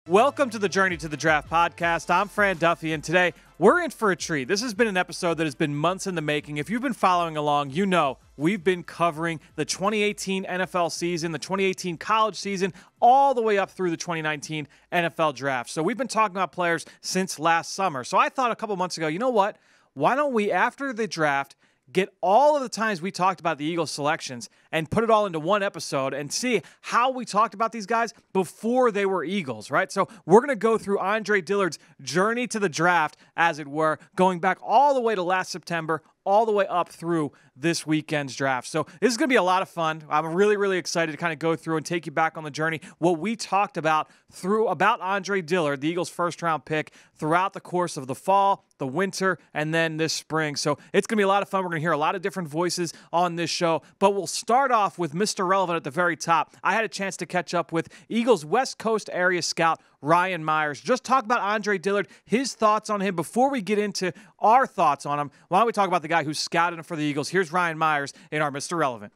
Welcome to the Journey to the Draft podcast. I'm Fran Duffy, and today we're in for a treat. This has been an episode that has been months in the making. If you've been following along, you know we've been covering the 2018 NFL season, the 2018 college season, all the way up through the 2019 NFL draft. So we've been talking about players since last summer. So I thought a couple months ago, you know what? Why don't we, after the draft, get all of the times we talked about the Eagles selections and put it all into one episode and see how we talked about these guys before they were Eagles, right? So we're going to go through Andre Dillard's journey to the draft, as it were, going back all the way to last September, all the way up through this weekend's draft. So this is going to be a lot of fun. I'm really, really excited to kind of go through and take you back on the journey, what we talked about Andre Dillard, the Eagles' first-round pick, throughout the course of the fall, the winter, and then this spring. So it's going to be a lot of fun. We're going to hear a lot of different voices on this show, but we'll start off with Mr. Relevant at the very top. I had a chance to catch up with Eagles West Coast area scout Ryan Myers. Just talk about Andre Dillard, his thoughts on him. Before we get into our thoughts on him, why don't we talk about the guy who scouted him for the Eagles? Here's Ryan Myers in our Mr. Relevant.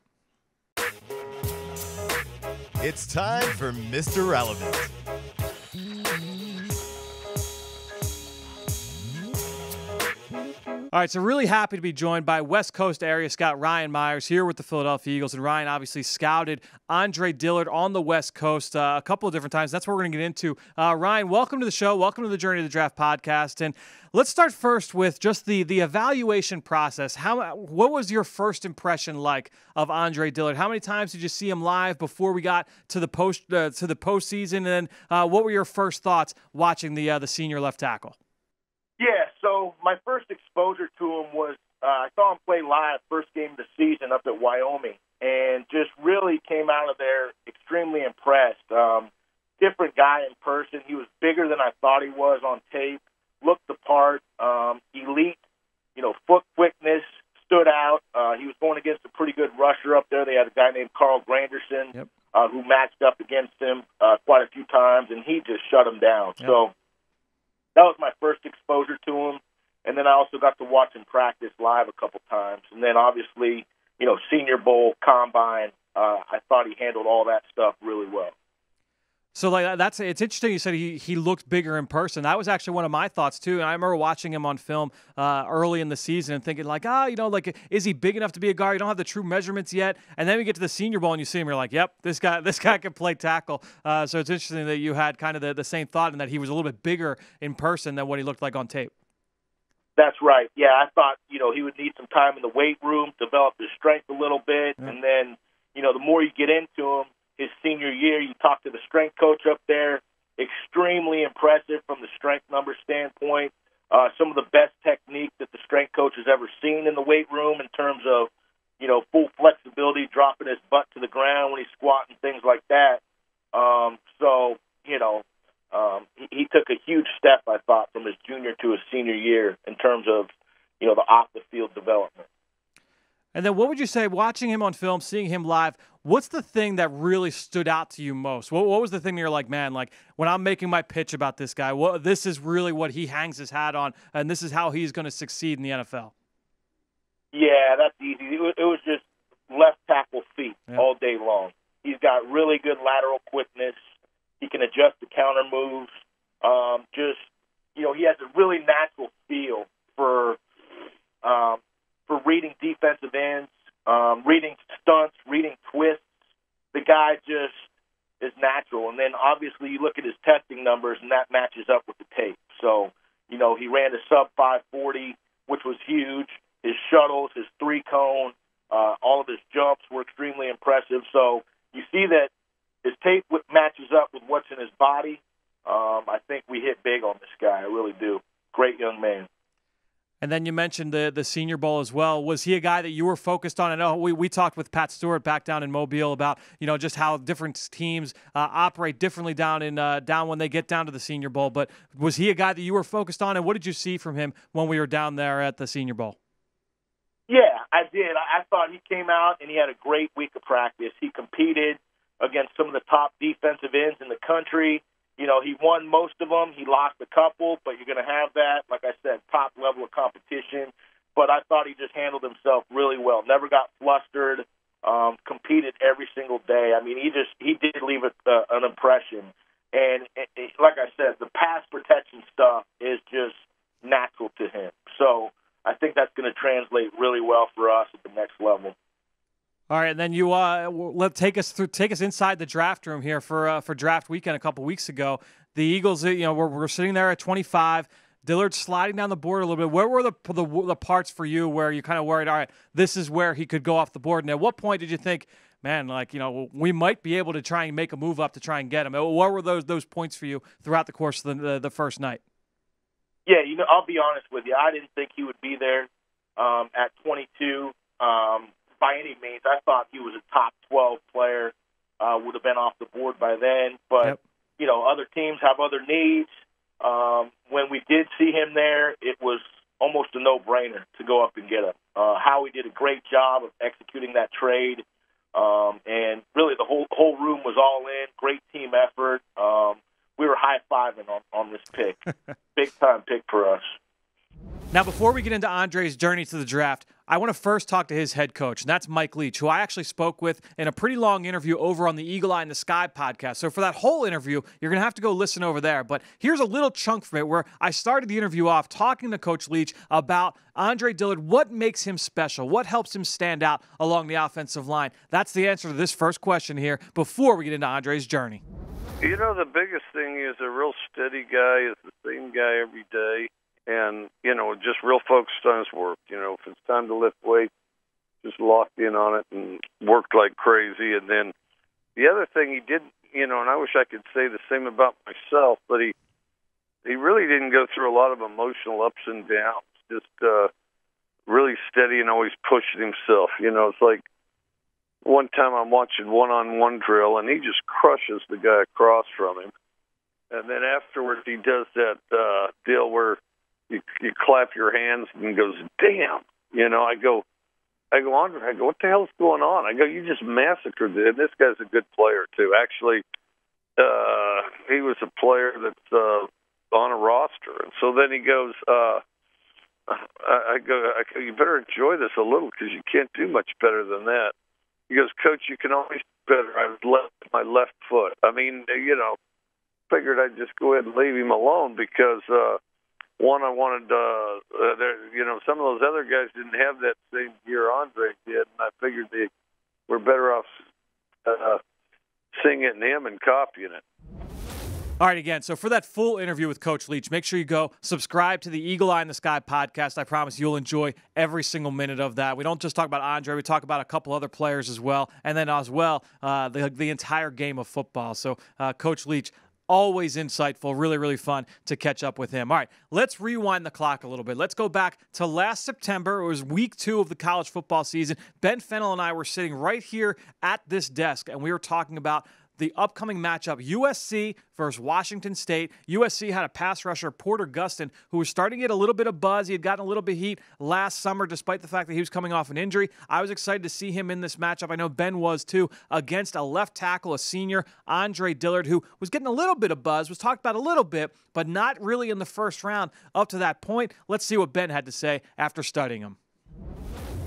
It's time for Mr. Relevant. All right, so really happy to be joined by West Coast area scout Ryan Myers here with the Philadelphia Eagles. And Ryan obviously scouted Andre Dillard on the West Coast a couple of different times. That's what we're going to get into. Ryan, welcome to the show. Welcome to the Journey to the Draft podcast. And let's start first with just the evaluation process. What was your first impression like of Andre Dillard? How many times did you see him live before we got to the postseason? And then what were your first thoughts watching the senior left tackle? Yeah, so my first exposure to him was I saw him play live first game of the season up at Wyoming, and just really came out of there extremely impressed. Different guy in person. He was bigger than I thought he was on tape, looked the part, elite, foot quickness, stood out. He was going against a pretty good rusher up there. They had a guy named Carl Granderson who matched up against him quite a few times, and he just shut him down. Yep. So that was my first exposure to him. And then I also got to watch him practice live a couple times. And then obviously, Senior Bowl, Combine, I thought he handled all that stuff really well. So it's interesting you said he looked bigger in person. That was actually one of my thoughts too. And I remember watching him on film early in the season and thinking is he big enough to be a guard? You don't have the true measurements yet. And then we get to the Senior Bowl and you see him, you're like, yep, this guy can play tackle. So it's interesting that you had kind of the same thought and that he was a little bit bigger in person than what he looked like on tape. That's right. Yeah, I thought, he would need some time in the weight room, develop his strength a little bit. Yeah. And then, the more you get into him, his senior year, you talk to the strength coach up there, extremely impressive from the strength number standpoint. Some of the best technique that the strength coach has ever seen in the weight room in terms of, full flexibility, dropping his butt to the ground when he's squatting, things like that. He took a huge step, I thought, from his junior to his senior year in terms of, the off-the-field development. And then what would you say, watching him on film, seeing him live, what's the thing that really stood out to you most? What was the thing that you're like, man, when I'm making my pitch about this guy, this is really what he hangs his hat on, and this is how he's going to succeed in the NFL? Yeah, that's easy. It was just left tackle feet all day long. He's got really good lateral quickness. He can adjust to counter moves. He has a really natural feel for reading defensive ends, reading stunts, reading twists. The guy just is natural. And then obviously you look at his testing numbers, and that matches up with the tape. So, he ran a sub 540, which was huge. His shuttles, his three-cone, all of his jumps were extremely impressive. So you see that his tape matches up with what's in his body. I think we hit big on this guy. I really do. Great young man. And then you mentioned the Senior Bowl as well. Was he a guy that you were focused on? I know we talked with Pat Stewart back down in Mobile about just how different teams operate differently down when they get down to the Senior Bowl. But was he a guy that you were focused on? And what did you see from him when we were down there at the Senior Bowl? Yeah, I did. I thought he came out and he had a great week of practice. He competed against some of the top defensive ends in the country. He won most of them. He lost a couple, but you're going to have that. Like I said, top level of competition. But I thought he just handled himself really well. Never got flustered. Competed every single day. I mean, he did leave an impression. And like I said, the pass protection stuff is just natural to him. So I think that's going to translate really well for us at the next level. All right, and then you take us inside the draft room here for draft weekend a couple weeks ago. The Eagles, we're sitting there at 25. Dillard sliding down the board a little bit. Where were the parts for you where you kind of worried, all right, this is where he could go off the board? And at what point did you think, man, we might be able to try and make a move up to try and get him? What were those points for you throughout the course of the first night? Yeah, I'll be honest with you. I didn't think he would be there at 22 by any means. I thought he was a top 12 player, would have been off the board by then. But, other teams have other needs. When we did see him there, it was almost a no-brainer to go up and get him. Howie did a great job of executing that trade, and really the whole room was all in. Great team effort. We were high-fiving on this pick. Big-time pick for us. Now, before we get into Andre's journey to the draft, I want to first talk to his head coach, and that's Mike Leach, who I actually spoke with in a pretty long interview over on the Eagle Eye in the Sky podcast. So for that whole interview, you're going to have to go listen over there. But here's a little chunk from it where I started the interview off talking to Coach Leach about Andre Dillard, what makes him special, what helps him stand out along the offensive line. That's the answer to this first question here before we get into Andre's journey. The biggest thing is a real steady guy, is the same guy every day. And, just real focused on his work. If it's time to lift weights, just locked in on it and worked like crazy. And then the other thing he did, and I wish I could say the same about myself, but he really didn't go through a lot of emotional ups and downs. Just really steady and always pushing himself. It's like one time I'm watching one-on-one drill, and he just crushes the guy across from him. And then afterwards he does that deal where you clap your hands and goes, damn. I go, Andre, what the hell's going on? I go, you just massacred it. And this guy's a good player, too. Actually, he was a player that's on a roster. And so then he goes, I go, you better enjoy this a little because you can't do much better than that. He goes, Coach, you can always do better. I left my left foot. I mean, figured I'd just go ahead and leave him alone because one, I wanted, some of those other guys didn't have that same gear Andre did, and I figured they were better off singing him and copying it. All right, again, so for that full interview with Coach Leach, make sure you go subscribe to the Eagle Eye in the Sky podcast. I promise you'll enjoy every single minute of that. We don't just talk about Andre, we talk about a couple other players as well, and then as well, the entire game of football. So Coach Leach, always insightful, really, really fun to catch up with him. All right, let's rewind the clock a little bit. Let's go back to last September. It was week 2 of the college football season. Ben Fennell and I were sitting right here at this desk, and we were talking about the upcoming matchup, USC versus Washington State. USC had a pass rusher, Porter Gustin, who was starting to get a little bit of buzz. He had gotten a little bit of heat last summer, despite the fact that he was coming off an injury. I was excited to see him in this matchup. I know Ben was too, against a left tackle, a senior, Andre Dillard, who was getting a little bit of buzz, was talked about a little bit, but not really in the first round up to that point. Let's see what Ben had to say after studying him.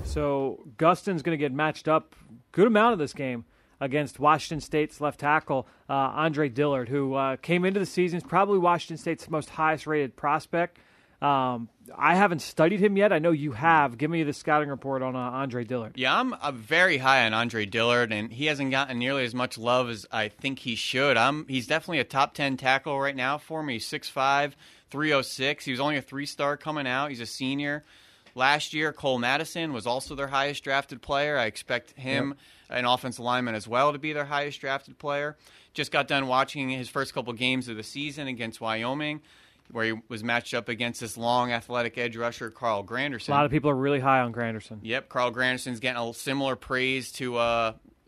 So Gustin's going to get matched up good amount of this game against Washington State's left tackle, Andre Dillard, who came into the season, is probably Washington State's most highest-rated prospect. I haven't studied him yet. I know you have. Give me the scouting report on Andre Dillard. Yeah, I'm very high on Andre Dillard, and he hasn't gotten nearly as much love as I think he should. He's definitely a top 10 tackle right now for me. He's 6'5", 306. He was only a 3-star coming out. He's a senior. Last year, Cole Madison was also their highest drafted player. I expect him, an offensive lineman as well, to be their highest drafted player. Just got done watching his first couple games of the season against Wyoming, where he was matched up against this long, athletic edge rusher, Carl Granderson. A lot of people are really high on Granderson. Yep, Carl Granderson's getting a similar praise to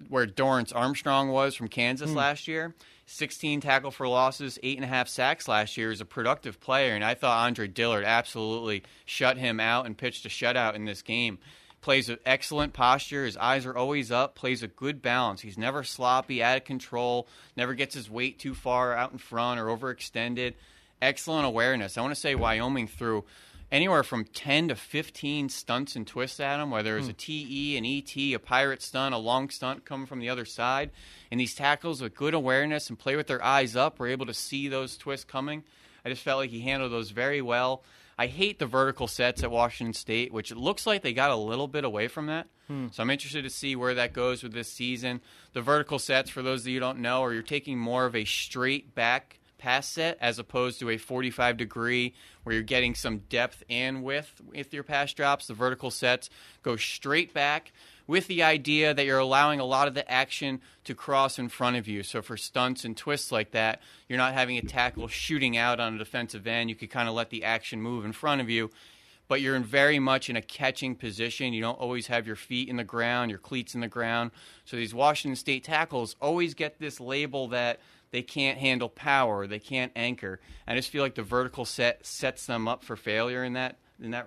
where Dorrance Armstrong was from Kansas last year. 16 tackle for losses, 8.5 sacks last year. Is a productive player, and I thought Andre Dillard absolutely shut him out and pitched a shutout in this game. Plays with excellent posture. His eyes are always up. Plays a good balance. He's never sloppy, out of control, never gets his weight too far out in front or overextended. Excellent awareness. I want to say Wyoming threw anywhere from 10 to 15 stunts and twists at him, whether it's a TE, an ET, a pirate stunt, a long stunt coming from the other side. And these tackles with good awareness and play with their eyes up were able to see those twists coming. I just felt like he handled those very well. I hate the vertical sets at Washington State, which it looks like they got a little bit away from that. So I'm interested to see where that goes with this season. The vertical sets, for those of you who don't know, are you're taking more of a straight back pass set as opposed to a 45-degree where you're getting some depth and width with your pass drops. The vertical sets go straight back with the idea that you're allowing a lot of the action to cross in front of you. So for stunts and twists like that, you're not having a tackle shooting out on a defensive end. You can kind of let the action move in front of you, but you're very much in a catching position. You don't always have your feet in the ground, your cleats in the ground. So these Washington State tackles always get this label that they can't handle power, they can't anchor. I just feel like the vertical set sets them up for failure in that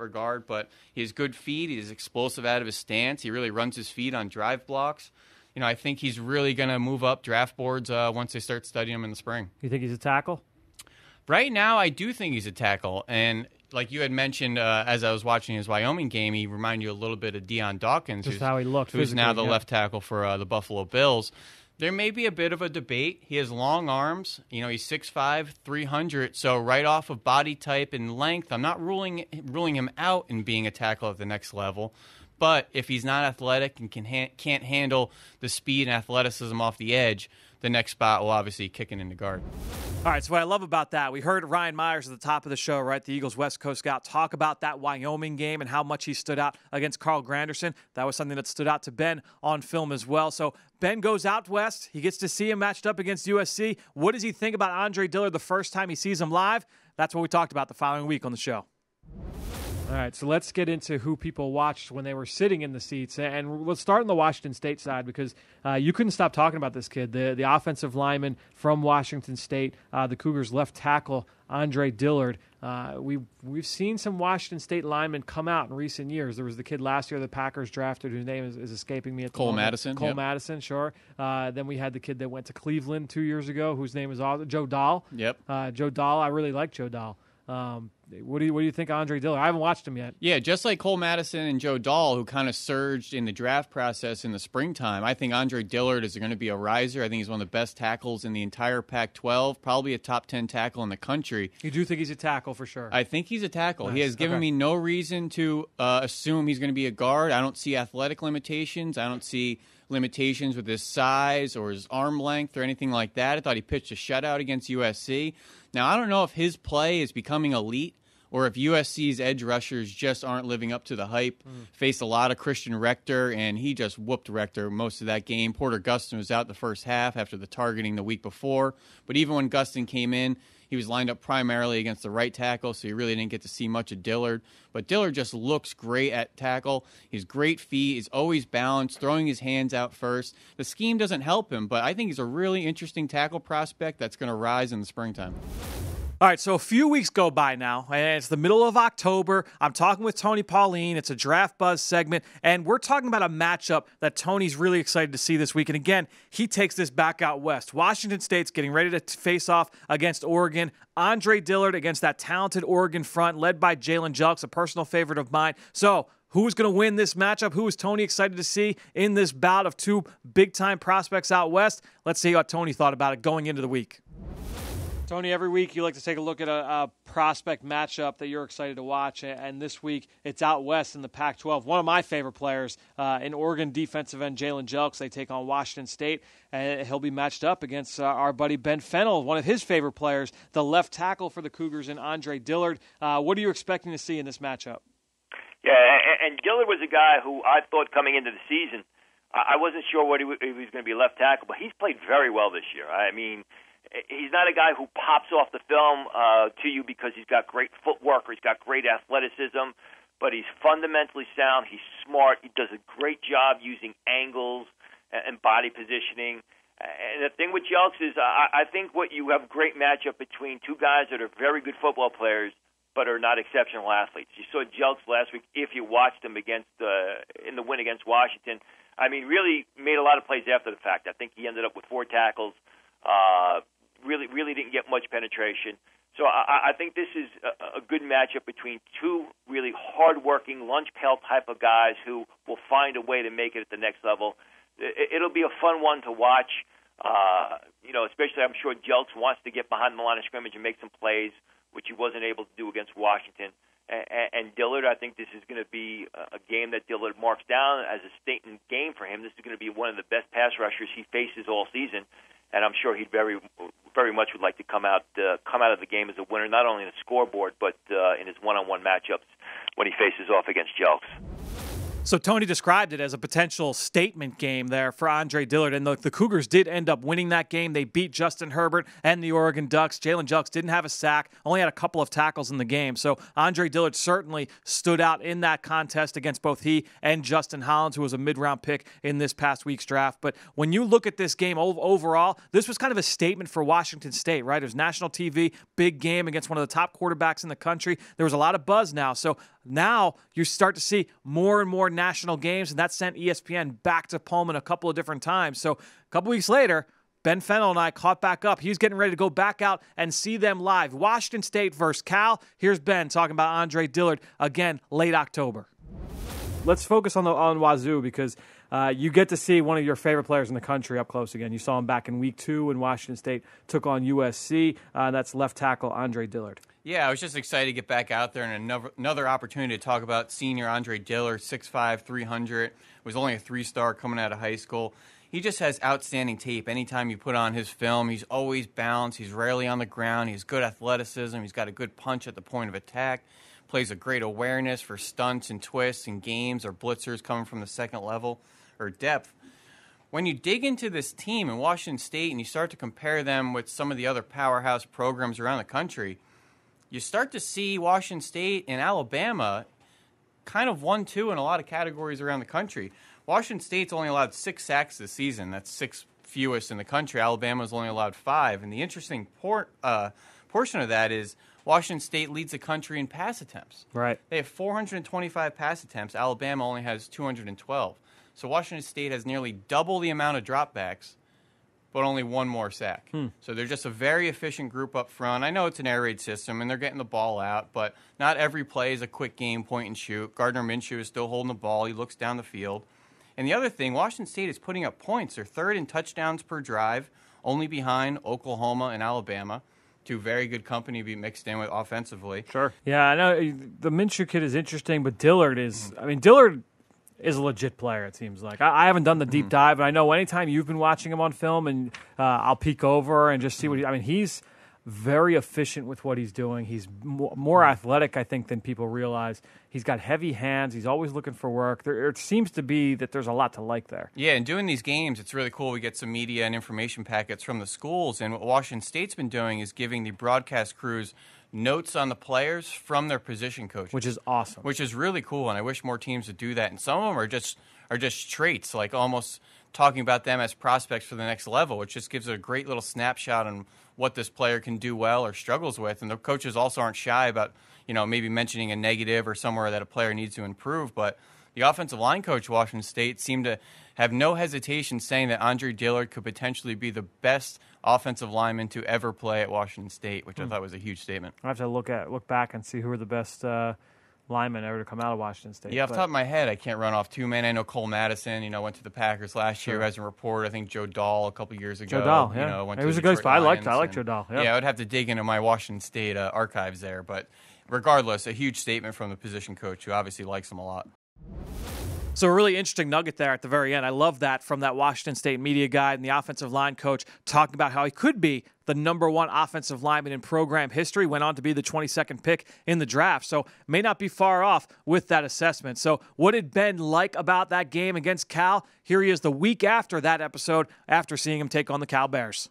regard. But he has good feet. He's explosive out of his stance. He really runs his feet on drive blocks. I think he's really going to move up draft boards once they start studying him in the spring. You think he's a tackle? Right now, I do think he's a tackle. And like you had mentioned as I was watching his Wyoming game, he reminded you a little bit of Deion Dawkins, just how he looked, who's now the left tackle for the Buffalo Bills. There may be a bit of a debate. He has long arms. He's 6'5", 300. So right off of body type and length, I'm not ruling him out in being a tackle at the next level. But if he's not athletic and can't handle the speed and athleticism off the edge, the next spot will obviously kick it into guard. All right, so what I love about that, we heard Ryan Myers at the top of the show, right, the Eagles West Coast scout, talk about that Wyoming game and how much he stood out against Carl Granderson. That was something that stood out to Ben on film as well. So Ben goes out west. He gets to see him matched up against USC. What does he think about Andre Dillard the first time he sees him live? That's what we talked about the following week on the show. All right, so let's get into who people watched when they were sitting in the seats. And let's start on the Washington State side because you couldn't stop talking about this kid, the offensive lineman from Washington State, the Cougars' left tackle, Andre Dillard. We've seen some Washington State linemen come out in recent years. There was the kid last year the Packers drafted whose name is escaping me at the moment. Cole Madison, sure. Then we had the kid that went to Cleveland 2 years ago whose name is Joe Dahl. Yep. Joe Dahl, I really like Joe Dahl. What do you think of Andre Dillard? I haven't watched him yet. Yeah, just like Cole Madison and Joe Dahl, who kind of surged in the draft process in the springtime, I think Andre Dillard is going to be a riser. I think he's one of the best tackles in the entire Pac-12, probably a top 10 tackle in the country. You do think he's a tackle for sure? I think he's a tackle. Nice. He has given me no reason to assume he's going to be a guard. I don't see athletic limitations. I don't see limitations with his size or his arm length or anything like that. I thought he pitched a shutout against USC. Now, I don't know if his play is becoming elite or if USC's edge rushers just aren't living up to the hype. Faced a lot of Christian Rector, and he just whooped Rector most of that game. Porter Gustin was out the first half after the targeting the week before. But even when Gustin came in, he was lined up primarily against the right tackle, so you really didn't get to see much of Dillard. But Dillard just looks great at tackle. He's great feet. He's always balanced, throwing his hands out first. The scheme doesn't help him, but I think he's a really interesting tackle prospect that's going to rise in the springtime. All right, so a few weeks go by now, and it's the middle of October. I'm talking with Tony Pauline. It's a Draft Buzz segment, and we're talking about a matchup that Tony's really excited to see this week. And again, he takes this back out west. Washington State's getting ready to face off against Oregon. Andre Dillard against that talented Oregon front led by Jalen Jelks, a personal favorite of mine. So who's going to win this matchup? Who is Tony excited to see in this bout of two big-time prospects out west? Let's see what Tony thought about it going into the week. Tony, every week you like to take a look at a prospect matchup that you're excited to watch, and this week it's out west in the Pac-12. One of my favorite players in Oregon defensive end, Jalen Jelks, they take on Washington State, and he'll be matched up against our buddy Ben Fennell, one of his favorite players, the left tackle for the Cougars in Andre Dillard. What are you expecting to see in this matchup? Yeah, and Dillard was a guy who I thought coming into the season, I wasn't sure what he was going to be left tackle, but he's played very well this year. I mean, he's not a guy who pops off the film to you because he's got great footwork or he's got great athleticism, but he's fundamentally sound. He's smart. He does a great job using angles and body positioning. And the thing with Jelks is I think what you have a great matchup between two guys that are very good football players but are not exceptional athletes. You saw Jelks last week if you watched him against in the win against Washington. I mean, really made a lot of plays after the fact. I think he ended up with 4 tackles. Really didn't get much penetration. So I think this is a good matchup between two really hard-working, lunch pail type of guys who will find a way to make it at the next level. It'll be a fun one to watch. Especially I'm sure Jelks wants to get behind the line of scrimmage and make some plays, which he wasn't able to do against Washington. And Dillard, I think this is going to be a game that Dillard marks down as a statement game for him. This is going to be one of the best pass rushers he faces all season, and I'm sure he'd very, very much would like to come out of the game as a winner, not only in the scoreboard but in his one-on-one matchups when he faces off against Jelks. So Tony described it as a potential statement game there for Andre Dillard, and the Cougars did end up winning that game. They beat Justin Herbert and the Oregon Ducks. Jalen Jelks didn't have a sack, only had a couple of tackles in the game. So Andre Dillard certainly stood out in that contest against both he and Justin Hollins, who was a mid-round pick in this past week's draft. But when you look at this game overall, this was kind of a statement for Washington State, right? It was national TV, big game against one of the top quarterbacks in the country. There was a lot of buzz now. So now you start to see more and more national games, and that sent ESPN back to Pullman a couple of different times. So a couple weeks later, Ben Fennell and I caught back up. He's getting ready to go back out and see them live. Washington State versus Cal. Here's Ben talking about Andre Dillard again late October. Let's focus on Wazoo because you get to see one of your favorite players in the country up close again. You saw him back in week 2 when Washington State took on USC. That's left tackle Andre Dillard. Yeah, I was just excited to get back out there and another opportunity to talk about senior Andre Dillard, 6'5", 300, was only a 3-star coming out of high school. He just has outstanding tape. Anytime you put on his film, he's always balanced. He's rarely on the ground. He has good athleticism. He's got a good punch at the point of attack. Plays a great awareness for stunts and twists and games or blitzers coming from the second level or depth. When you dig into this team in Washington State and you start to compare them with some of the other powerhouse programs around the country, you start to see Washington State and Alabama kind of 1-2 in a lot of categories around the country. Washington State's only allowed 6 sacks this season. That's 6 fewest in the country. Alabama's only allowed 5. And the interesting portion of that is Washington State leads the country in pass attempts. Right. They have 425 pass attempts. Alabama only has 212. So Washington State has nearly double the amount of dropbacks, but only 1 more sack. So they're just a very efficient group up front. I know it's an air raid system, and they're getting the ball out, but not every play is a quick game, point and shoot. Gardner Minshew is still holding the ball. He looks down the field. And the other thing, Washington State is putting up points. They're third in touchdowns per drive, only behind Oklahoma and Alabama. 2 very good company to be mixed in with offensively. Sure. Yeah, I know the Minshew kid is interesting, but Dillard is, Dillard is a legit player, it seems like. I haven't done the deep dive, but I know anytime you've been watching him on film, and I'll peek over and just see what he's very efficient with what he's doing. He's more athletic, I think, than people realize. He's got heavy hands. He's always looking for work. It seems to be that there's a lot to like there. Yeah, and doing these games, it's really cool. We get some media and information packets from the schools, and what Washington State's been doing is giving the broadcast crews notes on the players from their position coaches, which is awesome. Which is really cool, and I wish more teams would do that. And some of them are just traits, like almost talking about them as prospects for the next level, which just gives it a great little snapshot on what this player can do well or struggles with. And the coaches also aren't shy about, maybe mentioning a negative or somewhere that a player needs to improve. But the offensive line coach, Washington State, seemed to have no hesitation saying that Andre Dillard could potentially be the best offensive lineman to ever play at Washington State, which I thought was a huge statement. I have to look back and see who are the best linemen ever to come out of Washington State. Yeah, off the top of my head, I can't run off 2 men. I know Cole Madison, went to the Packers last year, hasn't reported. I think Joe Dahl a couple years ago. Joe Dahl, yeah. Went it to was the a good spot. Lions, I like Joe Dahl. Yeah. Yeah, I would have to dig into my Washington State archives there. But regardless, a huge statement from the position coach, who obviously likes him a lot. So a really interesting nugget there at the very end. I love that from that Washington State media guide and the offensive line coach talking about how he could be the number 1 offensive lineman in program history, went on to be the 22nd pick in the draft. So may not be far off with that assessment. So what did Ben like about that game against Cal? Here he is the week after that episode, after seeing him take on the Cal Bears.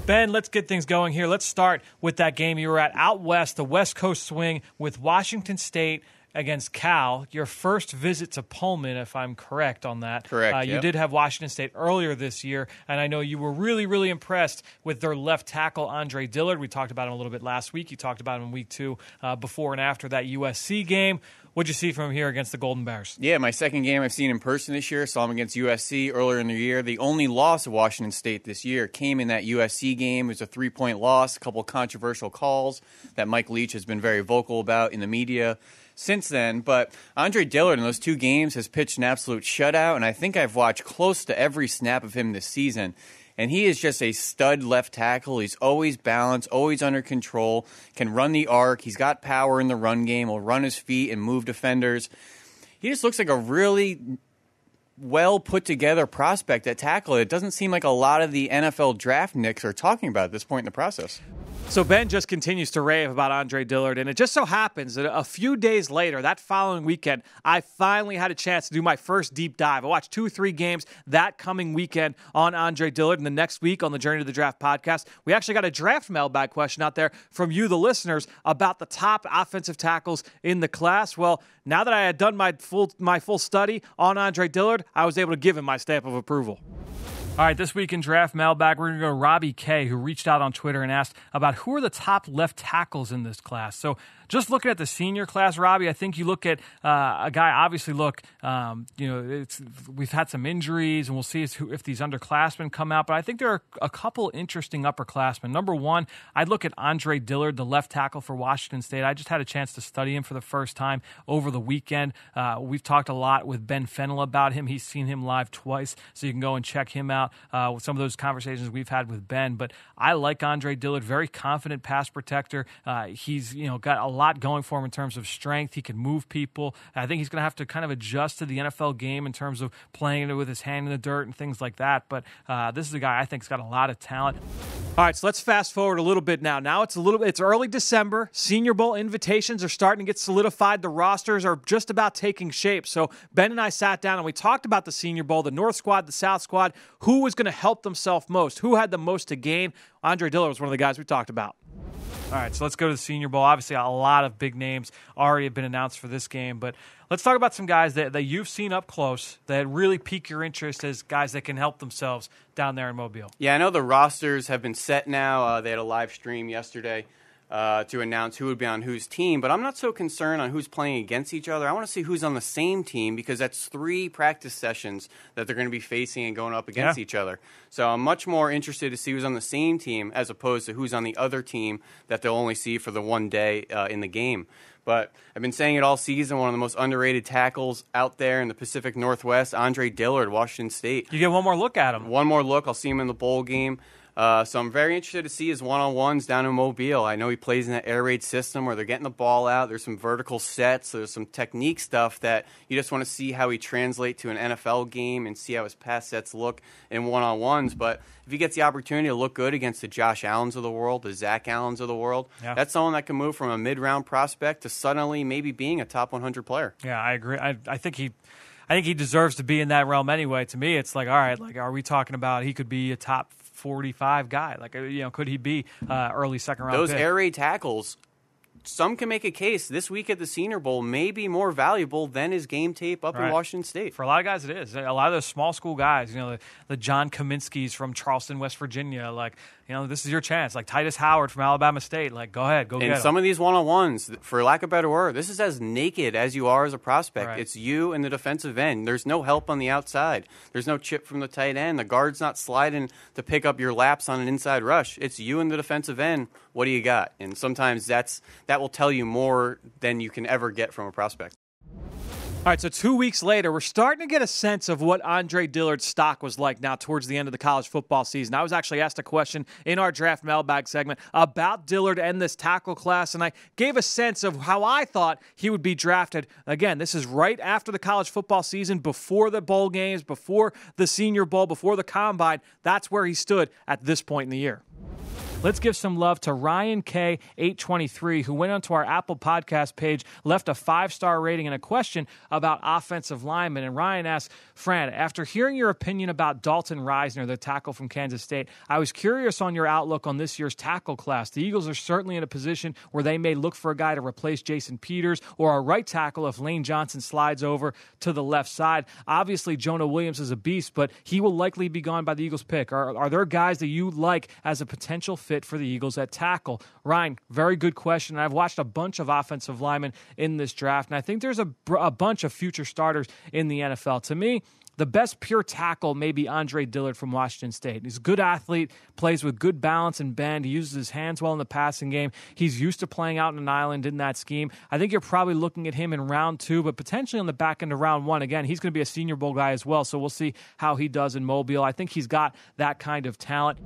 Ben, let's get things going here. Let's start with that game you were at out west, the West Coast swing with Washington State against Cal, your first visit to Pullman, if I'm correct on that. Correct, You yep. did have Washington State earlier this year, and I know you were really, really impressed with their left tackle, Andre Dillard. We talked about him a little bit last week. You talked about him in week 2 before and after that USC game. What'd you see from him here against the Golden Bears? Yeah, my second game I've seen in person this year. Saw him against USC earlier in the year. The only loss of Washington State this year came in that USC game. It was a 3-point loss, a couple of controversial calls that Mike Leach has been very vocal about in the media since then. But Andre Dillard in those 2 games has pitched an absolute shutout, and I think I've watched close to every snap of him this season. And he is just a stud left tackle. He's always balanced, always under control, can run the arc. He's got power in the run game, will run his feet and move defenders. He just looks like a really well put together prospect at tackle. It doesn't seem like a lot of the NFL draft nicks are talking about at this point in the process. So Ben just continues to rave about Andre Dillard, and it just so happens that a few days later, that following weekend, I finally had a chance to do my first deep dive. I watched 2 or 3 games that coming weekend on Andre Dillard, and the next week on the Journey to the Draft podcast, we actually got a draft mailbag question out there from you, the listeners, about the top offensive tackles in the class. Well, now that I had done my full study on Andre Dillard, I was able to give him my stamp of approval. All right, this week in Draft Mailbag, we're going to go to Robbie K., who reached out on Twitter and asked about who are the top left tackles in this class. So just looking at the senior class, Robbie, I think you look at a guy, obviously, we've had some injuries, and we'll see if these underclassmen come out. But I think there are a couple interesting upperclassmen. Number one, I'd look at Andre Dillard, the left tackle for Washington State. I just had a chance to study him for the first time over the weekend. We've talked a lot with Ben Fennell about him. He's seen him live twice, so you can go and check him out with some of those conversations we've had with Ben. But I like Andre Dillard, very confident pass protector. He's got a lot going for him in terms of strength. He can move people. I think he's going to have to kind of adjust to the NFL game in terms of playing it with his hand in the dirt and things like that. But this is a guy I think has got a lot of talent. All right, so let's fast forward a little bit now. Now it's early December. Senior Bowl invitations are starting to get solidified. The rosters are just about taking shape. So Ben and I sat down and we talked about the Senior Bowl, the North squad, the South squad, who was going to help themselves most, who had the most to gain. Andre Dillard was one of the guys we talked about. All right, so let's go to the Senior Bowl. Obviously, a lot of big names already have been announced for this game, but let's talk about some guys that you've seen up close that really pique your interest as guys that can help themselves down there in Mobile. Yeah, I know the rosters have been set now. They had a live stream yesterday to announce who would be on whose team, but I'm not so concerned on who's playing against each other. I want to see who's on the same team because that's 3 practice sessions that they're going to be facing and going up against each other. So I'm much more interested to see who's on the same team as opposed to who's on the other team that they'll only see for the one day in the game. But I've been saying it all season, one of the most underrated tackles out there in the Pacific Northwest, Andre Dillard, Washington State. You get one more look at him. One more look. I'll see him in the bowl game. So I'm very interested to see his one-on-ones down in Mobile. I know he plays in that air raid system where they're getting the ball out. There's some vertical sets. There's some technique stuff that you just want to see how he translates to an NFL game and see how his pass sets look in one-on-ones. But if he gets the opportunity to look good against the Josh Allens of the world, the Zach Allens of the world, that's someone that can move from a mid-round prospect to suddenly maybe being a top 100 player. Yeah, I agree. I think he deserves to be in that realm anyway. To me, it's like, all right, like, are we talking about he could be a top 45 guy? Like, could he be early second round Those pick? Air raid tackles, some can make a case this week at the Senior Bowl may be more valuable than his game tape up in Washington State. For a lot of guys, it is. A lot of those small school guys, the John Kaminsky's from Charleston, West Virginia, like, this is your chance. Like Titus Howard from Alabama State, like, go ahead, go get him. And some of these one-on-ones, for lack of a better word, this is as naked as you are as a prospect. Right. It's you and the defensive end. There's no help on the outside. There's no chip from the tight end. The guard's not sliding to pick up your laps on an inside rush. It's you and the defensive end. What do you got? And sometimes that will tell you more than you can ever get from a prospect. All right, so 2 weeks later, we're starting to get a sense of what Andre Dillard's stock was like now towards the end of the college football season. I was actually asked a question in our draft mailbag segment about Dillard and this tackle class, and I gave a sense of how I thought he would be drafted. Again, this is right after the college football season, before the bowl games, before the Senior Bowl, before the Combine. That's where he stood at this point in the year. Let's give some love to Ryan K823, who went onto our Apple Podcast page, left a 5-star rating and a question about offensive linemen. And Ryan asks, Fran, after hearing your opinion about Dalton Reisner, the tackle from Kansas State, I was curious on your outlook on this year's tackle class. The Eagles are certainly in a position where they may look for a guy to replace Jason Peters or a right tackle if Lane Johnson slides over to the left side. Obviously, Jonah Williams is a beast, but he will likely be gone by the Eagles pick. Are there guys that you like as a potential fit for the Eagles at tackle? Ryan, very good question. I've watched a bunch of offensive linemen in this draft, and I think there's a bunch of future starters in the NFL. To me, the best pure tackle may be Andre Dillard from Washington State. He's a good athlete, plays with good balance and bend. He uses his hands well in the passing game. He's used to playing out in an island in that scheme. I think you're probably looking at him in round 2, but potentially on the back end of round 1. Again, he's going to be a Senior Bowl guy as well, so we'll see how he does in Mobile. I think he's got that kind of talent.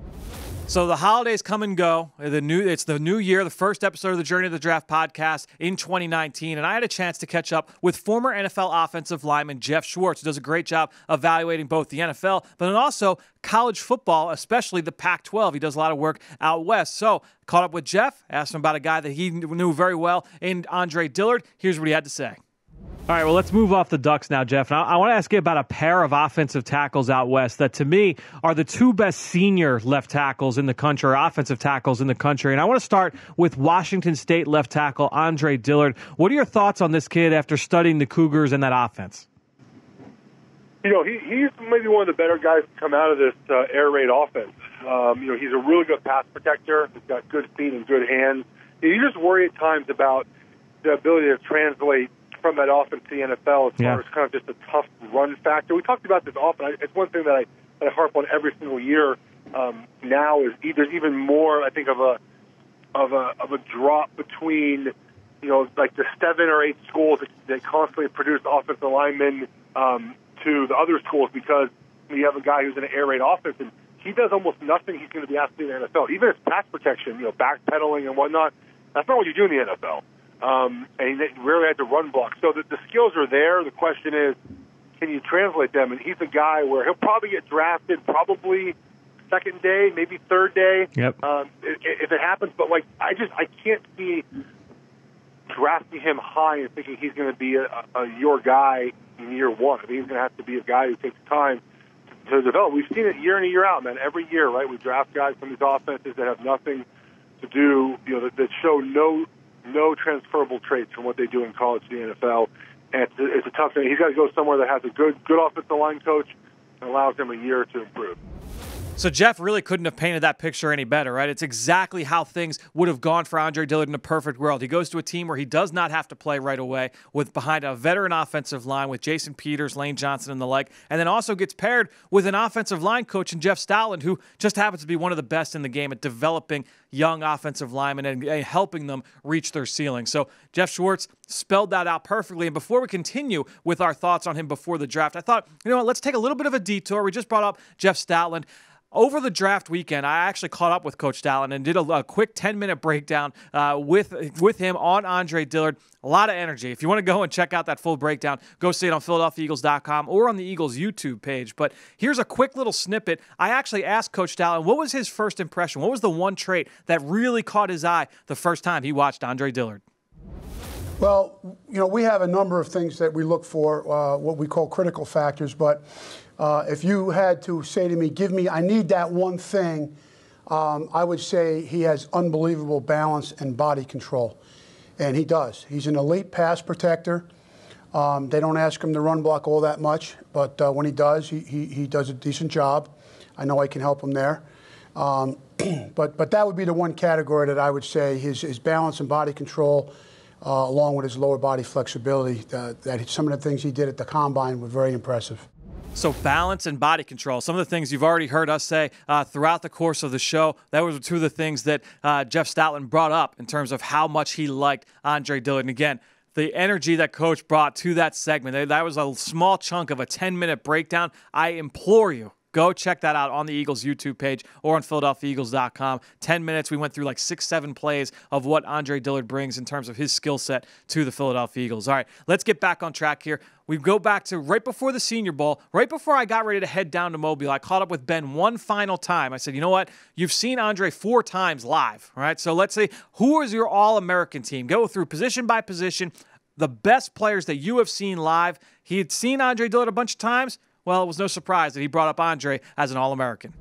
So the holidays come and go. It's the new year, the first episode of the Journey of the Draft podcast in 2019, and I had a chance to catch up with former NFL offensive lineman Jeff Schwartz, who does a great job evaluating both the NFL, but then also college football, especially the Pac-12. He does a lot of work out west. So caught up with Jeff, asked him about a guy that he knew very well in Andre Dillard. Here's what he had to say. All right, well, let's move off the Ducks now, Jeff. And I want to ask you about a pair of offensive tackles out west that, to me, are the 2 best senior left tackles in the country, or offensive tackles in the country. And I want to start with Washington State left tackle Andre Dillard. What are your thoughts on this kid after studying the Cougars and that offense? You know, he's maybe one of the better guys to come out of this air raid offense. He's a really good pass protector. He's got good feet and good hands. You just worry at times about the ability to translate from that offense to the NFL as far as kind of just a tough run factor. We talked about this often. It's one thing that I harp on every single year. Now is there's even more, I think, of a drop between, like the 7 or 8 schools that constantly produce offensive linemen to the other schools, because you have a guy who's in an air raid offense and he does almost nothing he's going to be asked to do in the NFL. Even his pass protection, backpedaling and whatnot, that's not what you do in the NFL. And he rarely had to run block. So the skills are there. The question is, can you translate them? And he's a guy where he'll probably get drafted probably second day, maybe third day, if it happens. But I can't see drafting him high and thinking he's going to be your guy in year 1. I mean, he's going to have to be a guy who takes time to develop. We've seen it year in and year out, man. Every year, right? We draft guys from these offenses that have nothing to do, that show no transferable traits from what they do in college to the NFL. And it's a tough thing. He's got to go somewhere that has a good offensive line coach and allows him a year to improve. So Jeff really couldn't have painted that picture any better, right? It's exactly how things would have gone for Andre Dillard in a perfect world. He goes to a team where he does not have to play right away, with behind a veteran offensive line with Jason Peters, Lane Johnson, and the like, and then also gets paired with an offensive line coach in Jeff Stoutland, who just happens to be one of the best in the game at developing young offensive linemen and helping them reach their ceiling. So Jeff Schwartz spelled that out perfectly. And before we continue with our thoughts on him before the draft, I thought, let's take a little bit of a detour. We just brought up Jeff Stoutland. Over the draft weekend, I actually caught up with Coach Stoutland and did a quick 10-minute breakdown with him on Andre Dillard. A lot of energy. If you want to go and check out that full breakdown, go see it on PhiladelphiaEagles.com or on the Eagles YouTube page. But here's a quick little snippet. I actually asked Coach Stoutland, what was his first impression? What was the one trait that really caught his eye the first time he watched Andre Dillard? Well, we have a number of things that we look for, what we call critical factors, but if you had to say to me, I need that one thing, I would say he has unbelievable balance and body control. And he does. He's an elite pass protector. They don't ask him to run block all that much, but when he does, he does a decent job. I know I can help him there. But that would be the one category that I would say his balance and body control, along with his lower body flexibility, that some of the things he did at the Combine were very impressive. So balance and body control, some of the things you've already heard us say throughout the course of the show, that was 2 of the things that Jeff Stoutland brought up in terms of how much he liked Andre Dillard. And again, the energy that Coach brought to that segment, that was a small chunk of a 10-minute breakdown. I implore you, Go check that out on the Eagles YouTube page or on PhiladelphiaEagles.com. 10 minutes. We went through like 6-7 plays of what Andre Dillard brings in terms of his skill set to the Philadelphia Eagles. All right, let's get back on track here. We go back to right before the Senior Bowl, right before I got ready to head down to Mobile. I caught up with Ben one final time. I said, you know what? You've seen Andre 4 times live, all right? So let's say, who is your All-American team? Go through position by position, the best players that you have seen live. He had seen Andre Dillard a bunch of times. Well, it was no surprise that he brought up Andre as an All-American.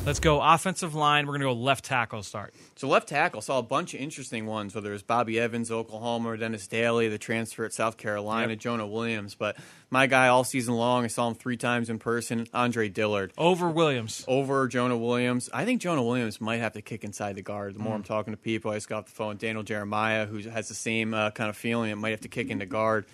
Let's go offensive line. We're going to go left tackle start. So left tackle, saw a bunch of interesting ones, whether it was Bobby Evans, Oklahoma, or Dennis Daly, the transfer at South Carolina, Jonah Williams. But my guy all season long, I saw him 3 times in person, Andre Dillard. Over Williams. Over Jonah Williams. I think Jonah Williams might have to kick inside the guard. The more I'm talking to people, I just got off the phone with Daniel Jeremiah, who has the same kind of feeling. It might have to kick into guard.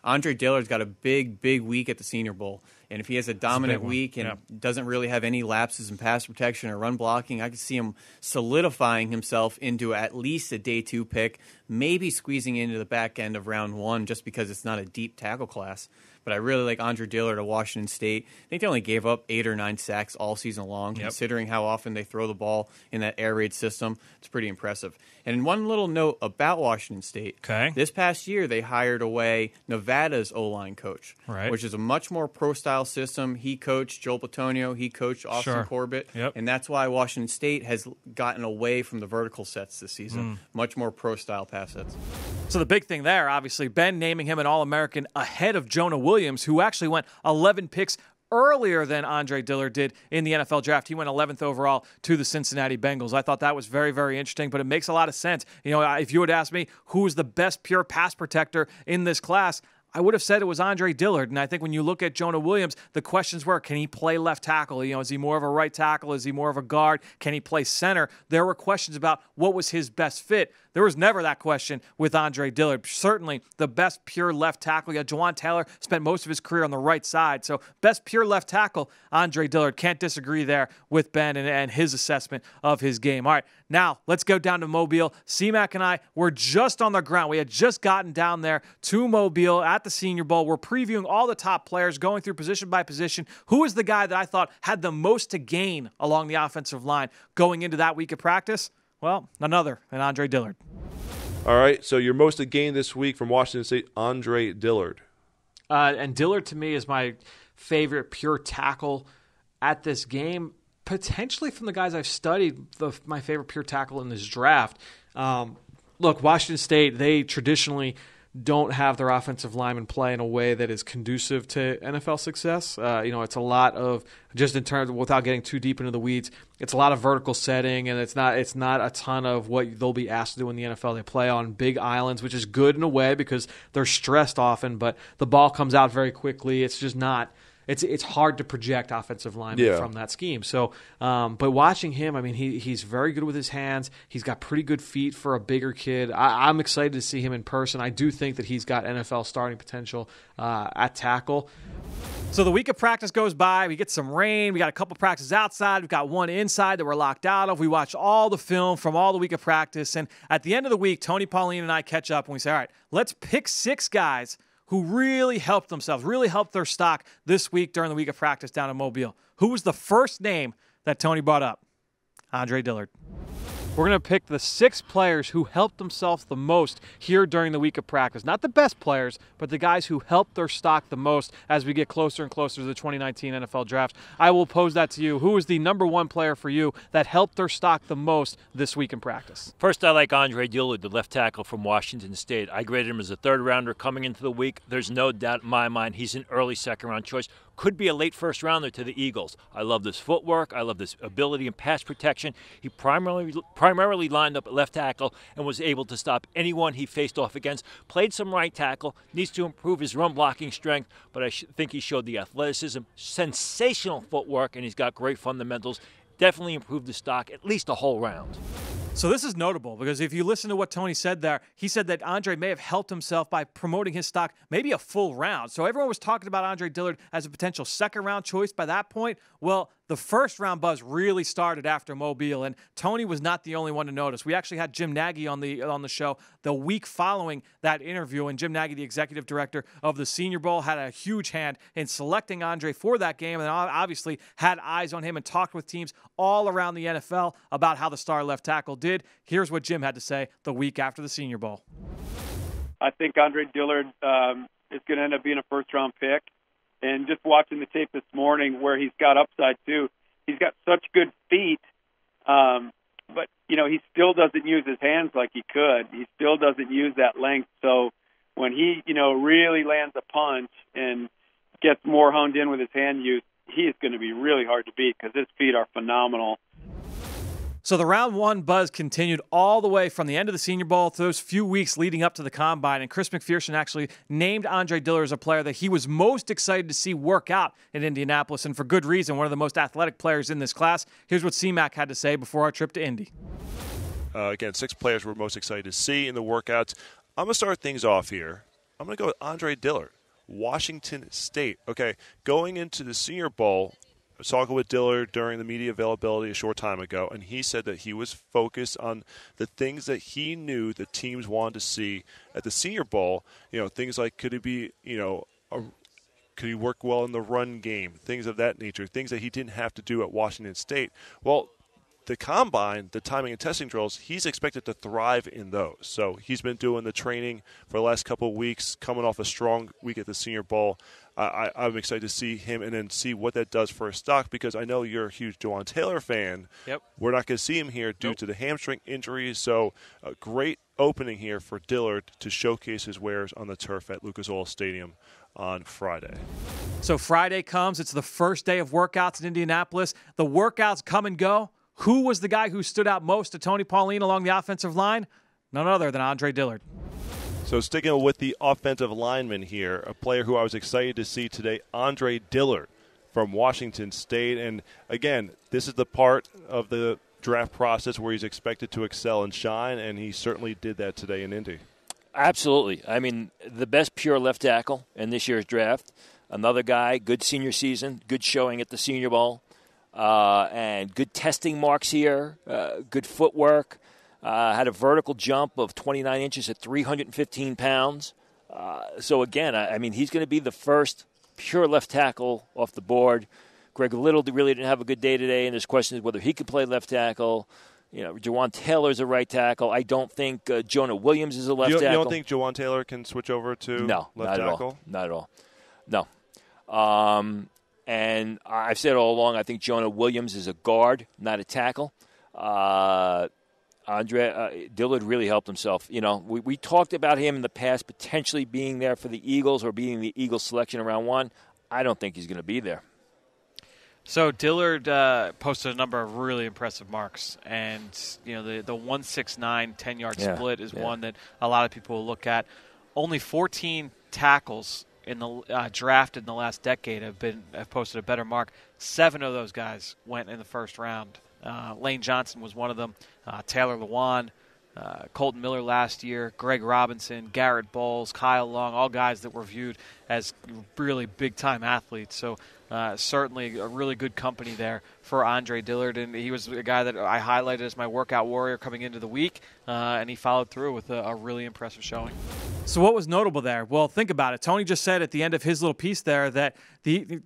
Andre Dillard's got a big week at the Senior Bowl. And if he has a dominant week and doesn't really have any lapses in pass protection or run blocking, I could see him solidifying himself into at least a day 2 pick, maybe squeezing into the back end of round 1 just because it's not a deep tackle class. But I really like Andre Dillard of Washington State. I think they only gave up 8 or 9 sacks all season long, considering how often they throw the ball in that air raid system. It's pretty impressive. And one little note about Washington State. Okay. This past year, they hired away Nevada's O-line coach, which is a much more pro-style system. He coached Joel Bitonio. He coached Austin Corbett. And that's why Washington State has gotten away from the vertical sets this season. Much more pro-style pass sets. So the big thing there, obviously, Ben naming him an All-American ahead of Jonah Williams, who actually went 11 picks earlier than Andre Dillard did in the NFL draft. He went 11th overall to the Cincinnati Bengals. I thought that was very, very interesting, but it makes a lot of sense. You know, if you would ask me who's the best pure pass protector in this class, I would have said it was Andre Dillard. And I think when you look at Jonah Williams, the questions were, can he play left tackle? You know, is he more of a right tackle? Is he more of a guard? Can he play center? There were questions about what was his best fit. There was never that question with Andre Dillard. Certainly the best pure left tackle. Yeah, Jawan Taylor spent most of his career on the right side. So best pure left tackle, Andre Dillard. Can't disagree there with Ben and his assessment of his game. All right, now let's go down to Mobile. C-Mac and I were just on the ground. We had just gotten down there to Mobile at the Senior Bowl. We're previewing all the top players, going through position by position. Who is the guy that I thought had the most to gain along the offensive line going into that week of practice? Well, none other than Andre Dillard. All right, so your most to gain this week from Washington State, Andre Dillard. And Dillard, to me, is my favorite pure tackle at this game, potentially from the guys I've studied, my favorite pure tackle in this draft. Look, Washington State, they traditionally don't have their offensive linemen play in a way that is conducive to NFL success. It's a lot of, just in terms of, without getting too deep into the weeds, it's a lot of vertical setting, and it's not a ton of what they'll be asked to do in the NFL. They play on big islands, which is good in a way because they're stressed often, but the ball comes out very quickly. It's just not. It's hard to project offensive linemen from that scheme. So, but watching him, I mean, he's very good with his hands. He's got pretty good feet for a bigger kid. I'm excited to see him in person. I do think that he's got NFL starting potential at tackle. So the week of practice goes by. We get some rain. We got a couple practices outside. We've got one inside that we're locked out of. We watch all the film from all the week of practice. And at the end of the week, Tony Pauline and I catch up and we say, all right, let's pick 6 guys who really helped themselves, really helped their stock this week during the week of practice down in Mobile. Who was the first name that Tony brought up? Andre Dillard. We're going to pick the 6 players who helped themselves the most here during the week of practice. Not the best players, but the guys who helped their stock the most as we get closer and closer to the 2019 NFL Draft. I will pose that to you. Who is the number 1 player for you that helped their stock the most this week in practice? First, I like Andre Dillard, the left tackle from Washington State. I graded him as a 3rd rounder coming into the week. There's no doubt in my mind he's an early 2nd-round choice. Could be a late 1st rounder to the Eagles. I love this footwork. I love this ability in pass protection. He primarily lined up at left tackle and was able to stop anyone he faced off against. Played some right tackle. Needs to improve his run blocking strength, but I think he showed the athleticism, sensational footwork, and he's got great fundamentals. Definitely improved the stock at least a whole round. So this is notable because if you listen to what Tony said there, he said that Andre may have helped himself by promoting his stock maybe a full round. So everyone was talking about Andre Dillard as a potential 2nd-round choice by that point. Well, the first-round buzz really started after Mobile, and Tony was not the only one to notice. We actually had Jim Nagy on the show the week following that interview, and Jim Nagy, the executive director of the Senior Bowl, had a huge hand in selecting Andre for that game, and obviously had eyes on him and talked with teams all around the NFL about how the star left tackle did. Here's what Jim had to say the week after the Senior Bowl. I think Andre Dillard is going to end up being a first-round pick. And just watching the tape this morning where he's got upside, too, he's got such good feet, but, he still doesn't use his hands like he could. He still doesn't use that length. So when he, really lands a punch and gets more honed in with his hand use, he is going to be really hard to beat because his feet are phenomenal. So the round one buzz continued all the way from the end of the Senior Bowl to those few weeks leading up to the Combine, and Chris McPherson actually named Andre Dillard as a player that he was most excited to see work out in Indianapolis, and for good reason, one of the most athletic players in this class. Here's what C-Mac had to say before our trip to Indy. Again, 6 players we're most excited to see in the workouts. I'm going to start things off here. I'm going to go with Andre Dillard, Washington State. Okay, going into the Senior Bowl, I was talking with Diller during the media availability a short time ago, and he said that he was focused on the things that he knew the teams wanted to see at the Senior Bowl. Things like could he work well in the run game, things of that nature, things that he didn't have to do at Washington State. Well, the Combine, the timing and testing drills, he's expected to thrive in those. So he's been doing the training for the last couple of weeks, coming off a strong week at the Senior Bowl. I'm excited to see him and then see what that does for his stock, because I know you're a huge Jawan Taylor fan. Yep. We're not going to see him here due to the hamstring injury. So a great opening here for Dillard to showcase his wares on the turf at Lucas Oil Stadium on Friday. So Friday comes. It's the first day of workouts in Indianapolis. The workouts come and go. Who was the guy who stood out most to Tony Pauline along the offensive line? None other than Andre Dillard. So sticking with the offensive lineman here, a player who I was excited to see today, Andre Dillard from Washington State. And again, this is the part of the draft process where he's expected to excel and shine, and he certainly did that today in Indy. Absolutely. I mean, the best pure left tackle in this year's draft. Another guy, good senior season, good showing at the Senior Bowl. And good testing marks here, good footwork, had a vertical jump of 29 inches at 315 pounds. So, again, I mean, he's going to be the first pure left tackle off the board. Greg Little really didn't have a good day today, and there's questions whether he could play left tackle. Jawan Taylor's a right tackle. I don't think Jonah Williams is a left tackle. You don't think Jawan Taylor can switch over to left tackle? Not at all. No. And I've said all along, I think Jonah Williams is a guard, not a tackle. Andre Dillard really helped himself. We talked about him in the past potentially being there for the Eagles or being the Eagles selection in round 1. I don't think he's going to be there. So Dillard posted a number of really impressive marks, and the 169 10-yard split is one that a lot of people will look at. Only 14 tackles in the draft in the last decade have posted a better mark. 7 of those guys went in the first round. Lane Johnson was one of them. Taylor Lewan, Colton Miller last year, Greg Robinson, Garrett Bowles, Kyle Long, all guys that were viewed as really big-time athletes. So certainly a really good company there for Andre Dillard, and he was a guy that I highlighted as my workout warrior coming into the week, and he followed through with a really impressive showing. So what was notable there? Well, think about it. Tony just said at the end of his little piece there that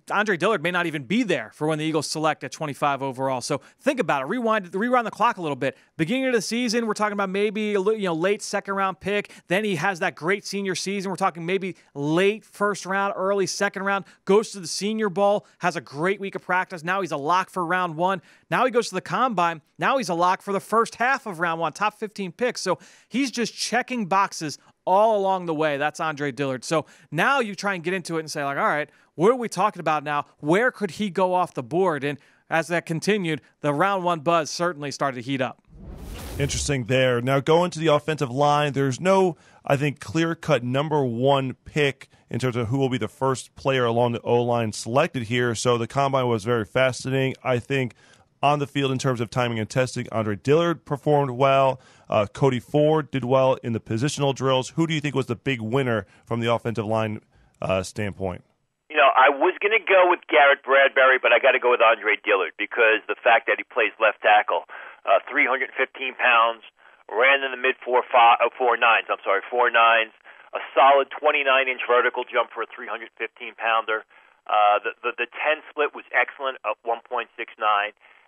Andre Dillard may not even be there for when the Eagles select at 25 overall. So think about it. Rewind the clock a little bit. Beginning of the season, we're talking about maybe a late second-round pick. Then he has that great senior season. We're talking maybe late first round, early second round. Goes to the Senior Bowl, has a great week of practice. Now he's a lock for round 1. Now he goes to the Combine. Now he's a lock for the first half of round 1, top 15 picks. So he's just checking boxes all along the way. That's Andre Dillard. So now you try and get into it and say, all right, what are we talking about now? Where could he go off the board? And as that continued, the round 1 buzz certainly started to heat up. Interesting there. Now going to the offensive line, there's no, I think, clear-cut number 1 pick in terms of who will be the first player along the O-line selected here. So the Combine was very fascinating. I think on the field in terms of timing and testing, Andre Dillard performed well. Cody Ford did well in the positional drills. Who do you think was the big winner from the offensive line standpoint? I was going to go with Garrett Bradbury, but I got to go with Andre Dillard because the fact that he plays left tackle, 315 pounds, ran in the mid 4.9s, a solid 29-inch vertical jump for a 315-pounder. The 10 split was excellent at 1.69.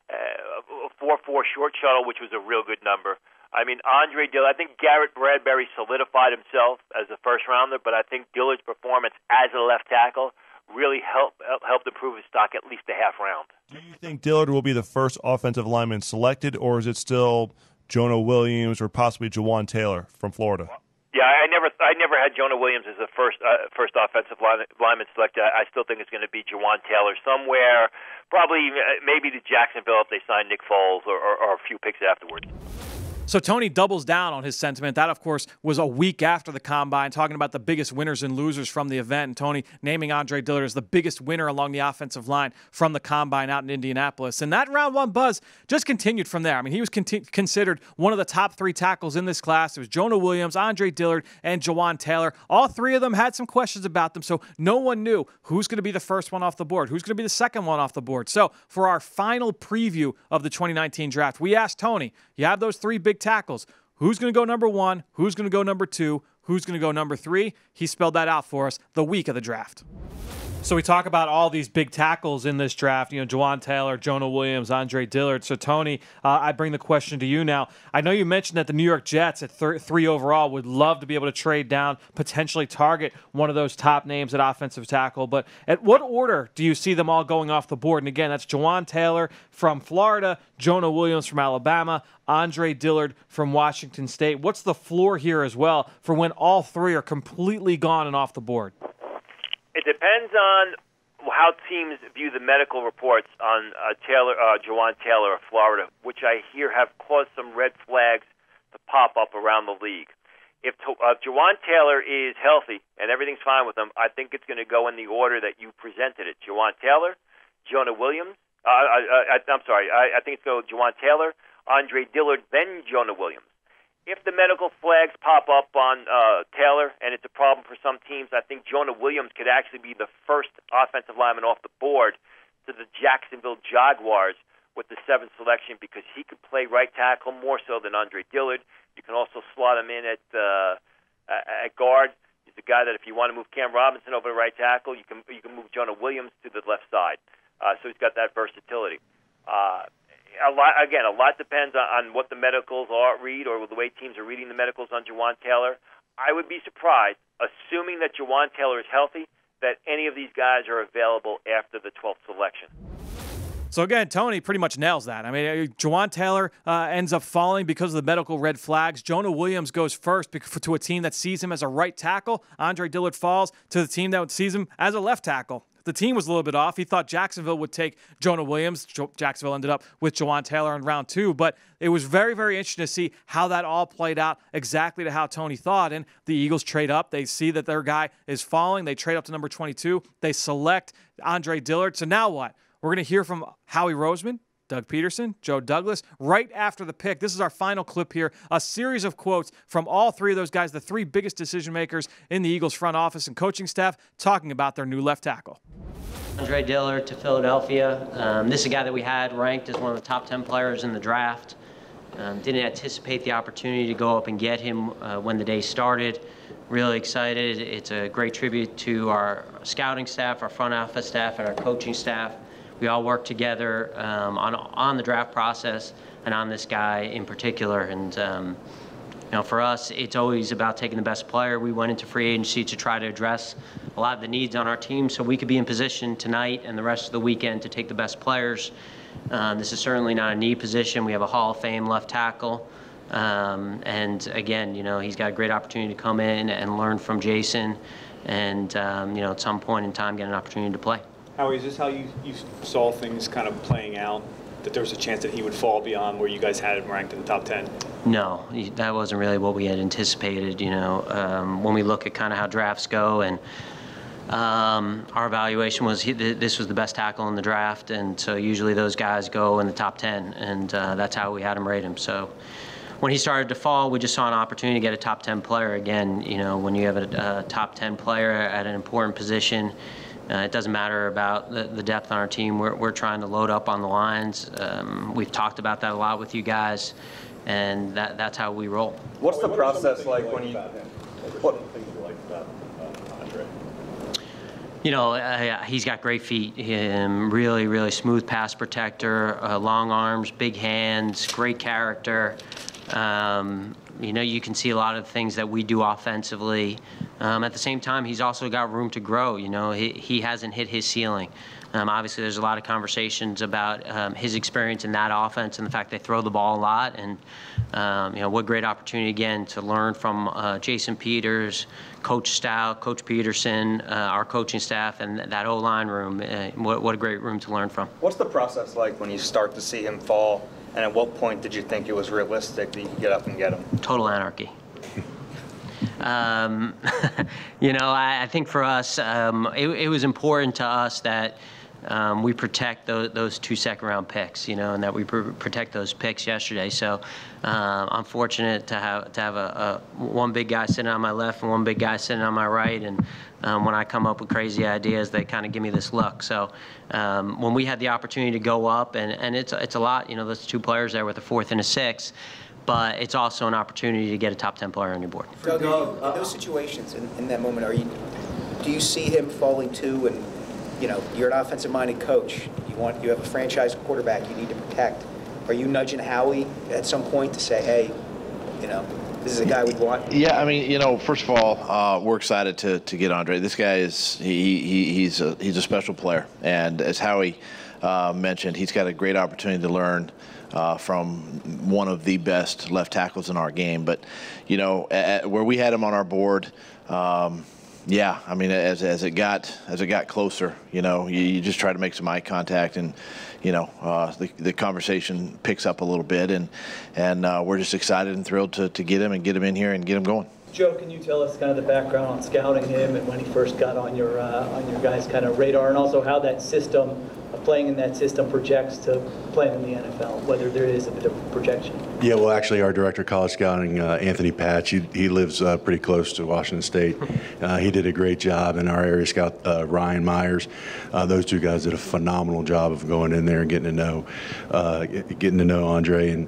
A 4.4 short shuttle, which was a real good number. I mean, Andre Dillard, I think Garrett Bradbury solidified himself as a first-rounder, but I think Dillard's performance as a left tackle really helped improve his stock at least a half round. Do you think Dillard will be the first offensive lineman selected, or is it still Jonah Williams or possibly Jawan Taylor from Florida? Yeah, I never had Jonah Williams as the first offensive lineman selected. I still think it's going to be Jawan Taylor somewhere, probably maybe to Jacksonville if they sign Nick Foles or a few picks afterwards. So Tony doubles down on his sentiment. That, of course, was a week after the Combine, talking about the biggest winners and losers from the event. And Tony naming Andre Dillard as the biggest winner along the offensive line from the Combine out in Indianapolis. And that round one buzz just continued from there. I mean, he was considered one of the top 3 tackles in this class. It was Jonah Williams, Andre Dillard, and Jawan Taylor. All 3 of them had some questions about them, so no one knew who's going to be the first one off the board, who's going to be the second one off the board. So for our final preview of the 2019 draft, we asked Tony, you have those 3 big tackles. Who's going to go number 1? Who's going to go number 2? Who's going to go number 3? He spelled that out for us the week of the draft. So we talk about all these big tackles in this draft, Jawan Taylor, Jonah Williams, Andre Dillard. So, Tony, I bring the question to you now. I know you mentioned that the New York Jets at 3 overall would love to be able to trade down, potentially target one of those top names at offensive tackle. But at what order do you see them all going off the board? And again, that's Jawan Taylor from Florida, Jonah Williams from Alabama, Andre Dillard from Washington State. What's the floor here as well for when all 3 are completely gone and off the board? It depends on how teams view the medical reports on Jawan Taylor of Florida, which I hear have caused some red flags to pop up around the league. If Jawan Taylor is healthy and everything's fine with him, I think it's going to go in the order that you presented it. Jawan Taylor, Jonah Williams. I think it's going to go Jawan Taylor, Andre Dillard, then Jonah Williams. If the medical flags pop up on Taylor and it's a problem for some teams, I think Jonah Williams could actually be the first offensive lineman off the board to the Jacksonville Jaguars with the 7th selection because he could play right tackle more so than Andre Dillard. You can also slot him in at guard. He's the guy that if you want to move Cam Robinson over to right tackle, you can move Jonah Williams to the left side. So he's got that versatility. A lot depends on what the medicals read or the way teams are reading the medicals on Jawan Taylor. I would be surprised, assuming that Jawan Taylor is healthy, that any of these guys are available after the 12th selection. So again, Tony pretty much nails that. I mean, Jawan Taylor ends up falling because of the medical red flags. Jonah Williams goes first to a team that sees him as a right tackle. Andre Dillard falls to the team that sees him as a left tackle. The team was a little bit off. He thought Jacksonville would take Jonah Williams. Jacksonville ended up with Jawan Taylor in round 2. But it was very, very interesting to see how that all played out exactly to how Tony thought. And the Eagles trade up. They see that their guy is falling. They trade up to number 22. They select Andre Dillard. So now what? We're going to hear from Howie Roseman, Doug Peterson, Joe Douglas, right after the pick. This is our final clip here, a series of quotes from all 3 of those guys, the 3 biggest decision makers in the Eagles front office and coaching staff, talking about their new left tackle. Andre Dillard to Philadelphia. This is a guy that we had ranked as one of the top 10 players in the draft. Didn't anticipate the opportunity to go up and get him when the day started. Really excited. It's a great tribute to our scouting staff, our front office staff, and our coaching staff. We all work together on the draft process and on this guy in particular. And for us, it's always about taking the best player. We went into free agency to try to address a lot of the needs on our team so we could be in position tonight and the rest of the weekend to take the best players. This is certainly not a need position. We have a Hall of Fame left tackle. And again, he's got a great opportunity to come in and learn from Jason and, at some point in time, get an opportunity to play. Howie, is this how you saw things kind of playing out, that there was a chance that he would fall beyond where you guys had him ranked in the top 10? No, that wasn't really what we had anticipated. When we look at kind of how drafts go, and our evaluation was this was the best tackle in the draft, and so usually those guys go in the top 10, and that's how we had him rate him. So when he started to fall, we just saw an opportunity to get a top 10 player. Again, when you have a top 10 player at an important position, It doesn't matter about the depth on our team. We're trying to load up on the lines. We've talked about that a lot with you guys, and that's how we roll. What's the process like when you? What? You know, he's got great feet. Really, really smooth pass protector, long arms, big hands, great character. You know, you can see a lot of things that we do offensively. At the same time, he's also got room to grow. You know, he hasn't hit his ceiling. Obviously, there's a lot of conversations about his experience in that offense and the fact they throw the ball a lot. And, you know, what great opportunity, again, to learn from Jason Peters, Coach Stout, Coach Peterson, our coaching staff, and that O-line room. What a great room to learn from. What's the process like when you start to see him fall? And at what point did you think it was realistic that you could get up and get him? Total anarchy. You know, I think for us, it was important to us that we protect those 2 second-round picks, you know, and that we protect those picks yesterday. So I'm fortunate to have a one big guy sitting on my left and one big guy sitting on my right, and when I come up with crazy ideas, they kind of give me this look. So when we had the opportunity to go up, and it's a lot, you know, there's 2 players there with a 4th and a 6th, but it's also an opportunity to get a top 10 player on your board. Doug, in those situations, in that moment, do you see him falling too? And you know, you're an offensive-minded coach. You have a franchise quarterback you need to protect. Are you nudging Howie at some point to say, hey, you know, this is a guy we want? Yeah, I mean, you know, first of all, we're excited to get Andre. This guy he's a special player, and as Howie mentioned, he's got a great opportunity to learn from one of the best left tackles in our game. But, you know, where we had him on our board, yeah, I mean, as it got closer, you know, you just try to make some eye contact, and you know, the conversation picks up a little bit, and we're just excited and thrilled to get him in here and get him going. Joe, can you tell us kind of the background on scouting him and when he first got on your guys' kind of radar, and also how that system of playing in that system projects to playing in the NFL, whether there is a bit of projection? Yeah, well, actually, our director of college scouting, Anthony Patch, he lives pretty close to Washington State. He did a great job, and our area scout, Ryan Myers, those 2 guys did a phenomenal job of going in there and getting to know Andre, and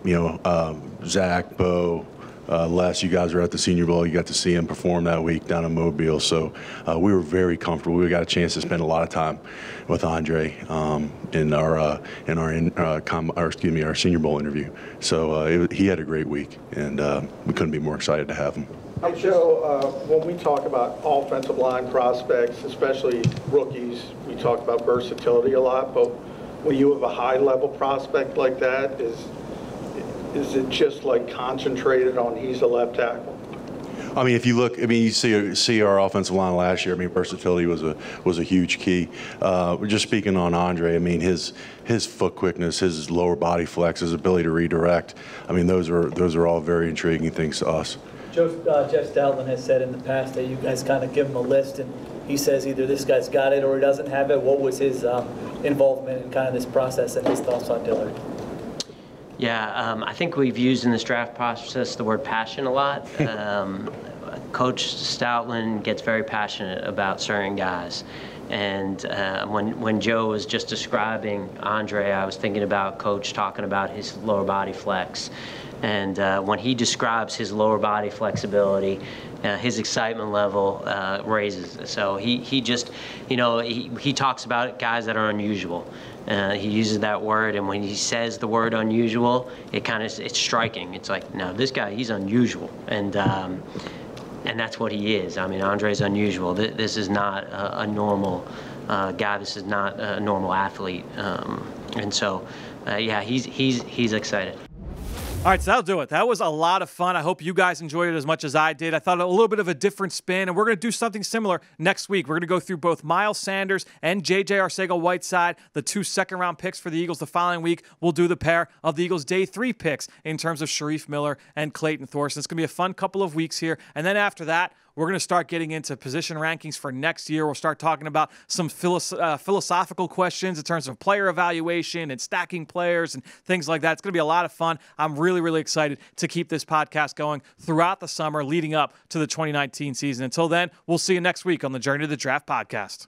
you know, Zach, Bo, Les, you guys were at the Senior Bowl. You got to see him perform that week down in Mobile. So we were very comfortable. We got a chance to spend a lot of time with Andre in our Senior Bowl interview. So he had a great week, and we couldn't be more excited to have him. Hey, Joe, when we talk about offensive line prospects, especially rookies, we talk about versatility a lot. But when you have a high-level prospect like that, is it just like concentrated on he's a left tackle? I mean, if you look, I mean, you see our offensive line last year. I mean, versatility was a huge key. Just speaking on Andre, I mean, his foot quickness, his lower body flex, his ability to redirect. I mean, those are all very intriguing things to us. Jeff Stoutland has said in the past that you guys kind of give him a list, and he says either this guy's got it or he doesn't have it. What was his involvement in kind of this process and his thoughts on Diller? Yeah, I think we've used in this draft process the word passion a lot. Coach Stoutland gets very passionate about certain guys. And when Joe was just describing Andre, I was thinking about Coach talking about his lower body flex. And when he describes his lower body flexibility, his excitement level raises. So he just, you know, he talks about guys that are unusual. He uses that word, and when he says the word unusual, it's striking. It's like, no, this guy, he's unusual, and that's what he is. I mean, Andre's unusual. This is not a normal guy. This is not a normal athlete, and so, yeah, he's excited. All right, so that'll do it. That was a lot of fun. I hope you guys enjoyed it as much as I did. I thought a little bit of a different spin, and we're going to do something similar next week. We're going to go through both Miles Sanders and J.J. Arcega-Whiteside, the 2 second-round picks for the Eagles. The following week, we'll do the pair of the Eagles' Day 3 picks in terms of Sharif Miller and Clayton Thorson. It's going to be a fun couple of weeks here, and then after that, We're going to start getting into position rankings for next year. We'll start talking about some philosophical questions in terms of player evaluation and stacking players and things like that. It's going to be a lot of fun. I'm really, really excited to keep this podcast going throughout the summer leading up to the 2019 season. Until then, we'll see you next week on the Journey to the Draft podcast.